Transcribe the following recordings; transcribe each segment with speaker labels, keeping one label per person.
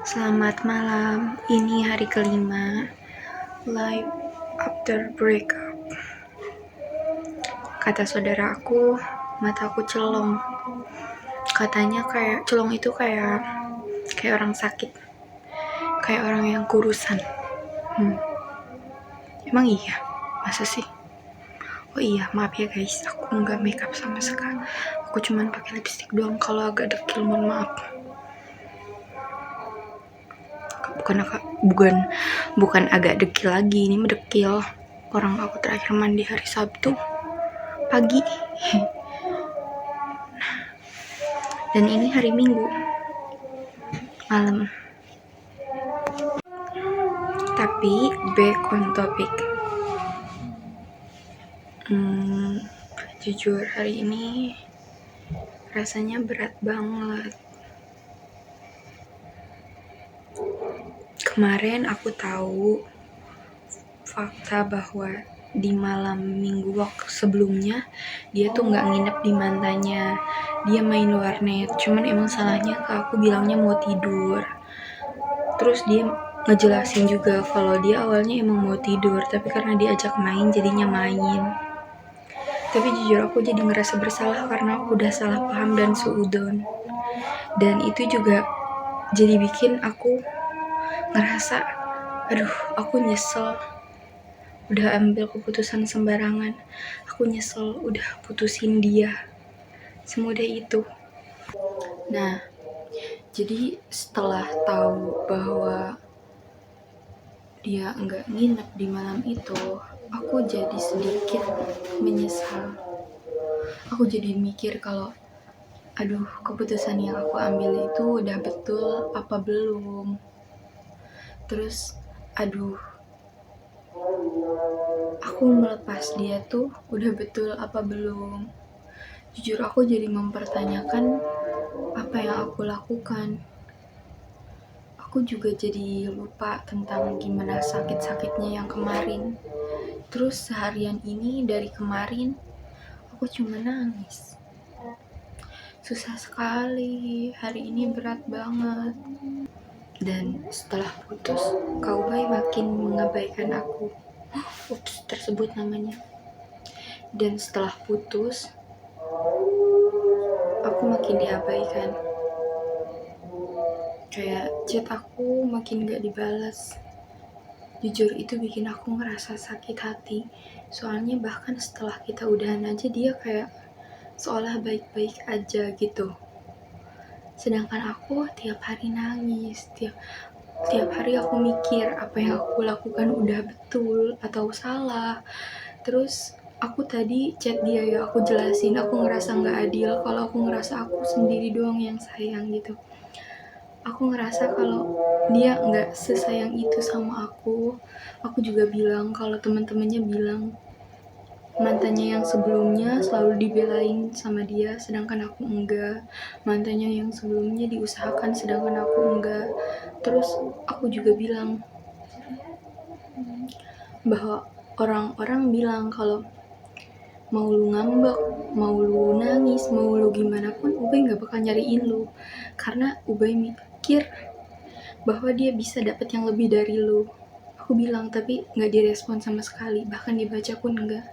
Speaker 1: Selamat malam, ini hari kelima live after breakup. Kata saudara aku, mataku celong. Katanya kayak celong itu kayak orang sakit, kayak orang yang kurusan. Emang iya? Masa sih? Oh iya, maaf ya guys, aku nggak makeup sama sekali. Aku cuman pakai lipstick doang. Kalau agak dekil, mohon maaf. Bukan agak dekil lagi, ini mendekil. Orang aku terakhir mandi hari Sabtu pagi. Dan ini hari Minggu malam. Tapi back on topic. Jujur hari ini rasanya berat banget. Kemarin aku tahu fakta bahwa di malam minggu waktu sebelumnya dia tuh nggak nginep di mantannya, dia main warnet. Cuman emang salahnya ke aku bilangnya mau tidur. Terus dia ngejelasin juga kalau dia awalnya emang mau tidur, tapi karena diajak main jadinya main. Tapi jujur aku jadi ngerasa bersalah karena aku udah salah paham dan suudon. Dan itu juga jadi bikin aku ngerasa, aduh aku nyesel udah ambil keputusan sembarangan. Aku nyesel udah putusin dia semudah itu. Nah, jadi setelah tahu bahwa dia nggak nginep di malam itu, aku jadi sedikit menyesal. Aku jadi mikir kalau, aduh, keputusan yang aku ambil itu udah betul apa belum? Terus, aduh, aku melepas dia tuh udah betul apa belum? Jujur aku jadi mempertanyakan apa yang aku lakukan. Aku juga jadi lupa tentang gimana sakit-sakitnya yang kemarin. Terus seharian ini dari kemarin aku cuma nangis. Susah sekali, hari ini berat banget. Dan setelah putus, Kak Ubay makin mengabaikan aku. Ups, tersebut namanya. Dan setelah putus, aku makin diabaikan. Kayak chat aku makin gak dibalas. Jujur itu bikin aku ngerasa sakit hati. Soalnya bahkan setelah kita udahan aja dia kayak seolah baik-baik aja gitu. Sedangkan aku tiap hari nangis, tiap hari aku mikir apa yang aku lakukan udah betul atau salah. Terus aku tadi chat dia ya, aku jelasin aku ngerasa gak adil kalau aku ngerasa aku sendiri doang yang sayang gitu. Aku ngerasa kalau dia nggak sesayang itu sama aku. Aku juga bilang kalau teman-temannya bilang mantannya yang sebelumnya selalu dibelain sama dia, sedangkan aku enggak. Mantannya yang sebelumnya diusahakan, sedangkan aku enggak. Terus aku juga bilang bahwa orang-orang bilang kalau mau lu ngambek, mau lu nangis, mau lu gimana pun, Ubay nggak bakal nyariin lu, karena Ubay mikir bahwa dia bisa dapat yang lebih dari lu. Aku bilang tapi nggak direspon sama sekali, bahkan dibaca pun enggak.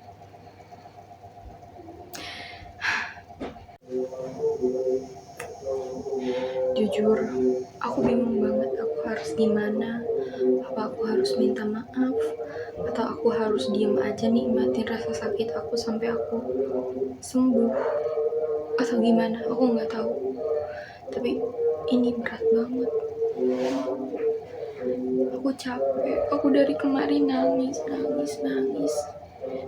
Speaker 1: Jujur, aku bingung banget aku harus gimana. Apa aku harus minta maaf atau aku harus diem aja nikmatin rasa sakit aku sampai aku sembuh atau gimana, aku nggak tahu. Tapi ini berat banget. Aku capek, aku dari kemarin nangis.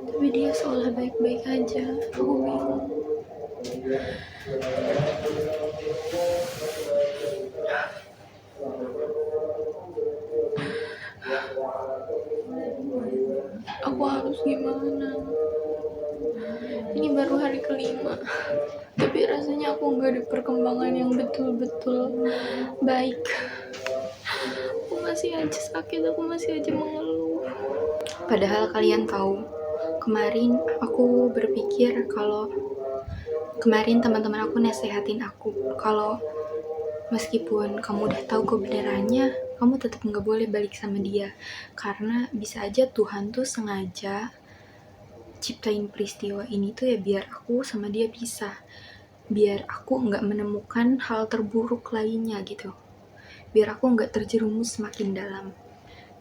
Speaker 1: Tapi dia seolah baik-baik aja, aku bingung. Aku harus gimana? Ini baru hari kelima, tapi rasanya aku nggak ada perkembangan yang betul-betul baik. Aku masih aja sakit, aku masih aja mengeluh. Padahal kalian tahu, kemarin aku berpikir kalau kemarin teman-teman aku nasehatin aku kalau meskipun kamu udah tahu kebenarannya, kamu tetap nggak boleh balik sama dia. Karena bisa aja Tuhan tuh sengaja ciptain peristiwa ini tuh ya biar aku sama dia pisah. Biar aku nggak menemukan hal terburuk lainnya gitu. Biar aku nggak terjerumus semakin dalam.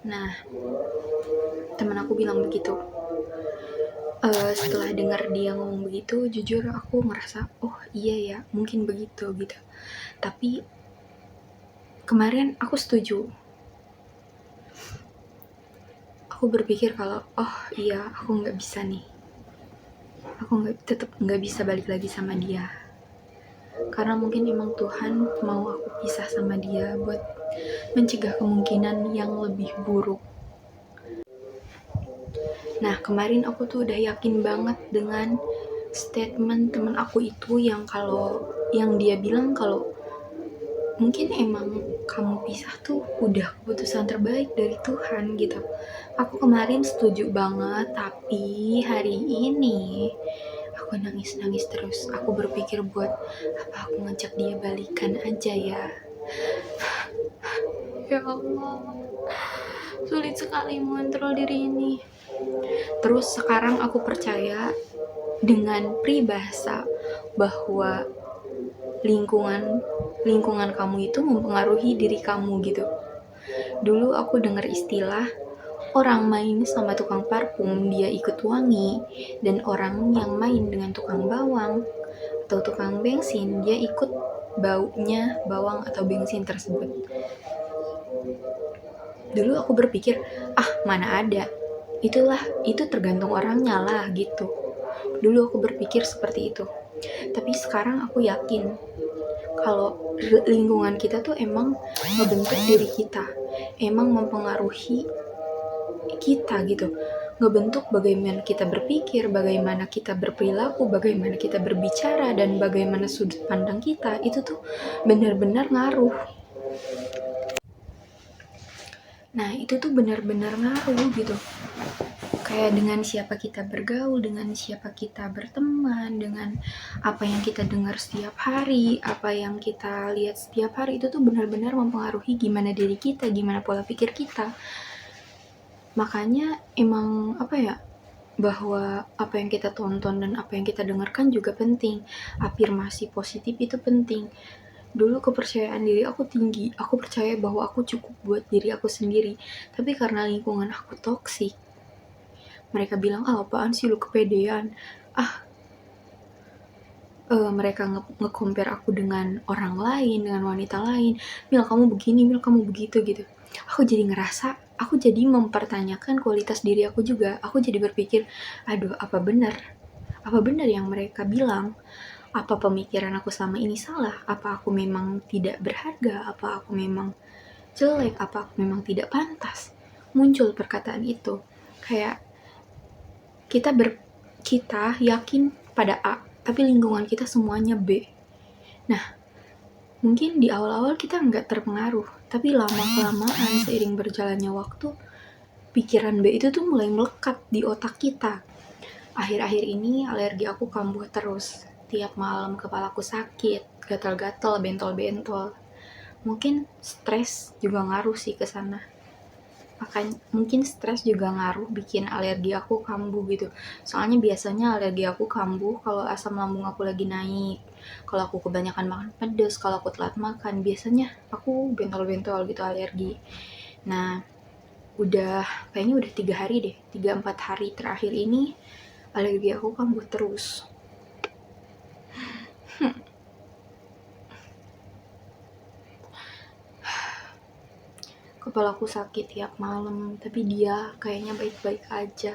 Speaker 1: Nah, teman aku bilang begitu. Setelah dengar dia ngomong begitu, jujur aku ngerasa, oh iya ya, mungkin begitu gitu. Tapi kemarin aku setuju. Aku berpikir kalau, oh iya, aku nggak bisa nih. Aku tetap nggak bisa balik lagi sama dia. Karena mungkin emang Tuhan mau aku pisah sama dia buat mencegah kemungkinan yang lebih buruk. Nah, kemarin aku tuh udah yakin banget dengan statement teman aku itu yang dia bilang kalau mungkin emang kamu pisah tuh udah keputusan terbaik dari Tuhan gitu. Aku kemarin setuju banget, tapi hari ini aku nangis-nangis terus. Aku berpikir buat apa aku ngajak dia balikan aja ya. Ya Allah, sulit sekali mengontrol diri ini. Terus sekarang aku percaya dengan peribahasa bahwa lingkungan kamu itu mempengaruhi diri kamu gitu. Dulu aku dengar istilah orang main sama tukang parfum dia ikut wangi, dan orang yang main dengan tukang bawang atau tukang bensin dia ikut baunya bawang atau bensin tersebut. Dulu aku berpikir, mana ada, itu tergantung orangnya lah gitu. Dulu aku berpikir seperti itu. Tapi sekarang aku yakin kalau lingkungan kita tuh emang ngebentuk diri kita, emang mempengaruhi kita gitu, ngebentuk bagaimana kita berpikir, bagaimana kita berperilaku, bagaimana kita berbicara, dan bagaimana sudut pandang kita, itu tuh benar-benar ngaruh. Nah, itu tuh benar-benar ngaruh gitu. Kayak dengan siapa kita bergaul, dengan siapa kita berteman, dengan apa yang kita dengar setiap hari, apa yang kita lihat setiap hari, itu tuh benar-benar mempengaruhi gimana diri kita, gimana pola pikir kita. Makanya emang bahwa apa yang kita tonton dan apa yang kita dengarkan juga penting. Afirmasi positif itu penting. Dulu kepercayaan diri aku tinggi, aku percaya bahwa aku cukup buat diri aku sendiri. Tapi karena lingkungan aku toksik, mereka bilang, apaan sih lu kepedean, mereka nge-compare aku dengan orang lain, dengan wanita lain, Mil kamu begini, Mil kamu begitu gitu. Aku jadi mempertanyakan kualitas diri aku juga. Aku jadi berpikir, aduh apa benar yang mereka bilang? Apa pemikiran aku selama ini salah? Apa aku memang tidak berharga? Apa aku memang jelek? Apa aku memang tidak pantas? Muncul perkataan itu. Kayak kita yakin pada A, tapi lingkungan kita semuanya B. Nah, mungkin di awal-awal kita nggak terpengaruh, tapi lama-kelamaan seiring berjalannya waktu, pikiran B itu tuh mulai melekat di otak kita. Akhir-akhir ini alergi aku kambuh terus. Tiap malam kepalaku sakit, gatal-gatal, bentol-bentol. Mungkin stres juga ngaruh sih ke sana. Makanya mungkin stres juga ngaruh bikin alergi aku kambuh gitu. Soalnya biasanya alergi aku kambuh kalau asam lambung aku lagi naik, kalau aku kebanyakan makan pedas, kalau aku telat makan, biasanya aku bentol-bentol gitu alergi. Nah, kayaknya udah 3 hari deh, 3-4 hari terakhir ini alergi aku kambuh terus. Kepalaku sakit tiap malam, tapi dia kayaknya baik-baik aja.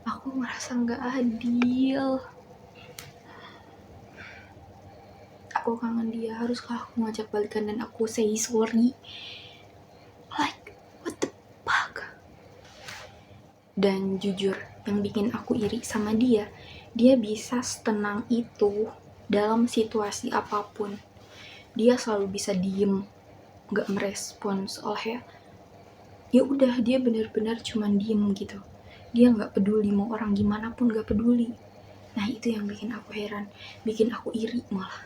Speaker 1: Aku merasa gak adil. Aku kangen dia, haruskah aku ngajak balikan dan aku say sorry? Like, what the fuck? Dan jujur, yang bikin aku iri sama dia bisa setenang itu dalam situasi apapun. Dia selalu bisa diem, gak merespon, soalnya ya udah dia benar-benar cuman diem gitu. Dia gak peduli mau orang gimana pun, gak peduli. Nah itu yang bikin aku heran, bikin aku iri malah.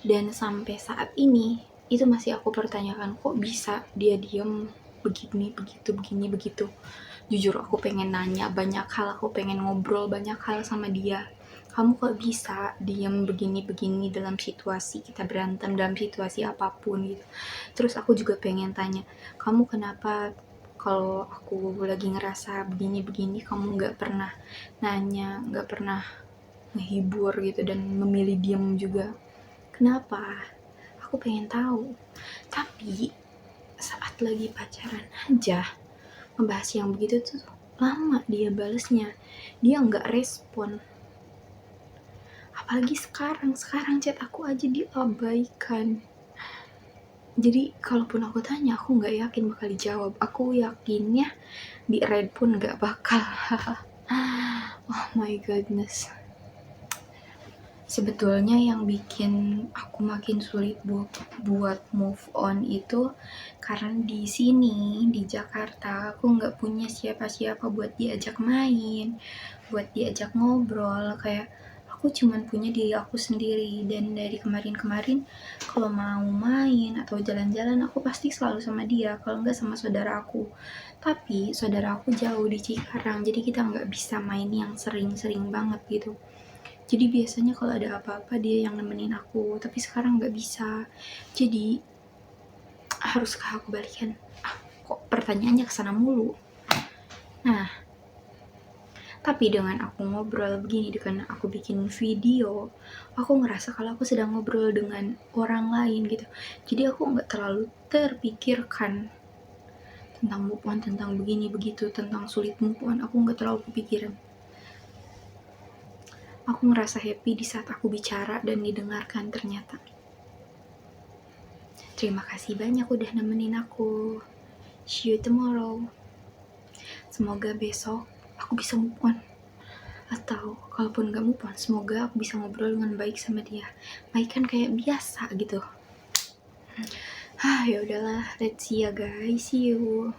Speaker 1: Dan sampai saat ini itu masih aku pertanyakan, kok bisa dia diem begini begitu begini begitu. Jujur aku pengen nanya banyak hal, aku pengen ngobrol banyak hal sama dia. Kamu kok bisa diem begini-begini dalam situasi kita berantem, dalam situasi apapun gitu. Terus aku juga pengen tanya, kamu kenapa kalau aku lagi ngerasa begini-begini kamu nggak pernah nanya, nggak pernah menghibur gitu dan memilih diem juga. Kenapa? Aku pengen tahu. Tapi saat lagi pacaran aja ngebahas yang begitu tuh lama dia balesnya, dia nggak respon. Apalagi sekarang chat aku aja diabaikan. Jadi kalaupun aku tanya aku nggak yakin bakal dijawab. Aku yakinnya di read pun nggak bakal. Oh my goodness. Sebetulnya yang bikin aku makin sulit buat move on itu karena di sini di Jakarta aku nggak punya siapa-siapa buat diajak main, buat diajak ngobrol. Kayak aku cuman punya diri aku sendiri, dan dari kemarin-kemarin kalau mau main atau jalan-jalan aku pasti selalu sama dia, kalau nggak sama saudara aku. Tapi saudara aku jauh di Cikarang, jadi kita nggak bisa main yang sering-sering banget gitu. Jadi biasanya kalau ada apa-apa dia yang nemenin aku, tapi sekarang nggak bisa. Jadi haruskah aku balikan? Kok pertanyaannya kesana mulu? Nah, tapi dengan aku ngobrol begini, dengan aku bikin video, aku ngerasa kalau aku sedang ngobrol dengan orang lain gitu. Jadi aku nggak terlalu terpikirkan tentang move on, tentang begini begitu, tentang sulit move on. Aku nggak terlalu kepikiran. Aku ngerasa happy di saat aku bicara dan didengarkan ternyata. Terima kasih banyak udah nemenin aku. See you tomorrow. Semoga besok aku bisa move on. Atau kalaupun gak move on, semoga aku bisa ngobrol dengan baik sama dia. Baik kan kayak biasa gitu. Ya udahlah, let's see ya guys. See you.